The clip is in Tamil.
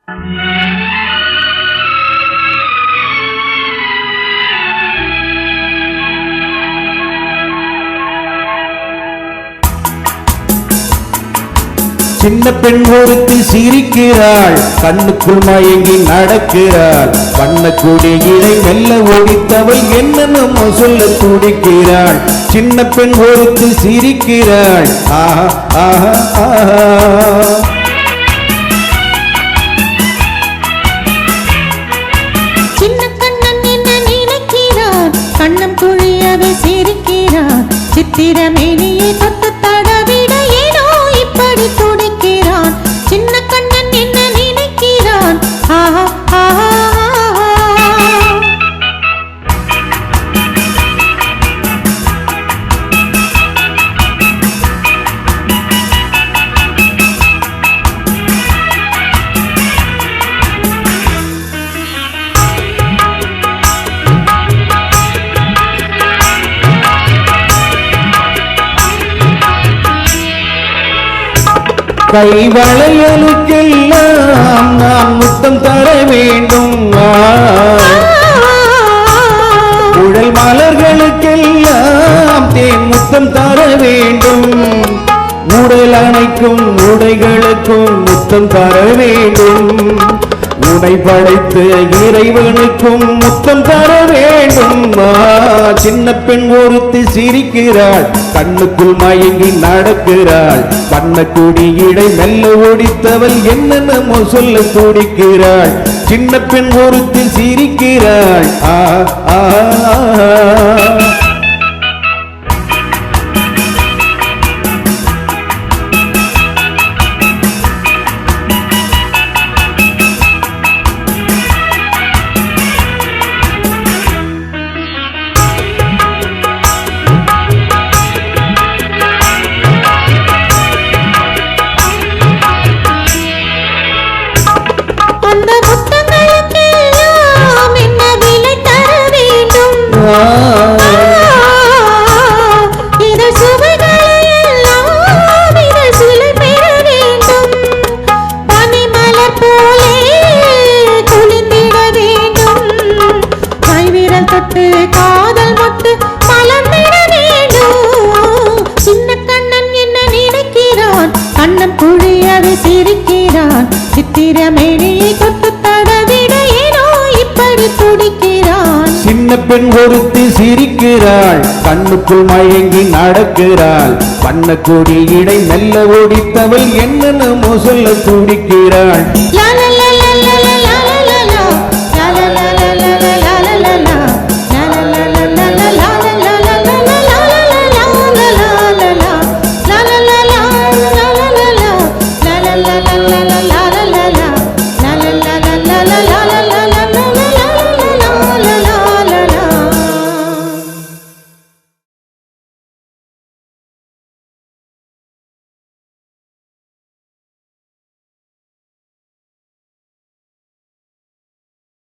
சின்ன பெண் ஒருத்தி சிரிக்கிறாள், கண்ணுக்குள் மயங்கி நடக்கிறாள். வண்ணக்கூடி இடை மெல்ல ஒடித்தவள் என்னென்னமோ சொல்ல துடிக்கிறாள். சின்ன பெண் ஒருத்தி சிரிக்கிறாள், ஆஹா ஆஹா ஆஹா. சின்ன கண்ணன் என்ன நினைக்கிறான், கண்ணம் குழியவே சிரிக்கிறான். சித்திரமேனியை தொட்டு தடவிட ஏனோ இப்படி துடிக்கிறான். சின்ன கண்ணன் என்ன நினைக்கிறான், ஆஹா ஆஹா. கை வளையலுக்கெல்லாம் நான் முத்தம் தர வேண்டும். உடல் மலர்களுக்கெல்லாம் தேன் முத்தம் தர வேண்டும். உடல் அணைக்கும் உடைகளுக்கும் முத்தம் தர வேண்டும். உடை படைத்து இறைவனுக்கும் முத்தம் தர வேண்டும். சின்ன பெண் ஒருத்தி சிரிக்கிறாள், கண்ணுக்குள் மயங்கி நடக்கிறாள். வண்ணக்கூடி இடை மெல்ல ஒடித்தவள் என்னென்னமோ சொல்ல துடிக்கிறாள். சின்ன பெண் ஒருத்தி சிரிக்கிறாள், ஆ ஆ. காதல் மொட்டு மலர்ந்திட வேண்டும். சின்ன கண்ணன் என்ன நினைக்கிறான், கண்ணம் குழியவே சிரிக்கிறான். சித்திரமேனியை தொட்டு தடவிட ஏனோ இப்படி துடிக்கிறான். சின்ன பெண் ஒருத்தி சிரிக்கிறாள், கண்ணுக்குள் மயங்கி நடக்கிறாள். வண்ணக்கூடி இடை மெல்ல ஒடித்தவள் என்னென்னமோ சொல்ல துடிக்கிறாள்.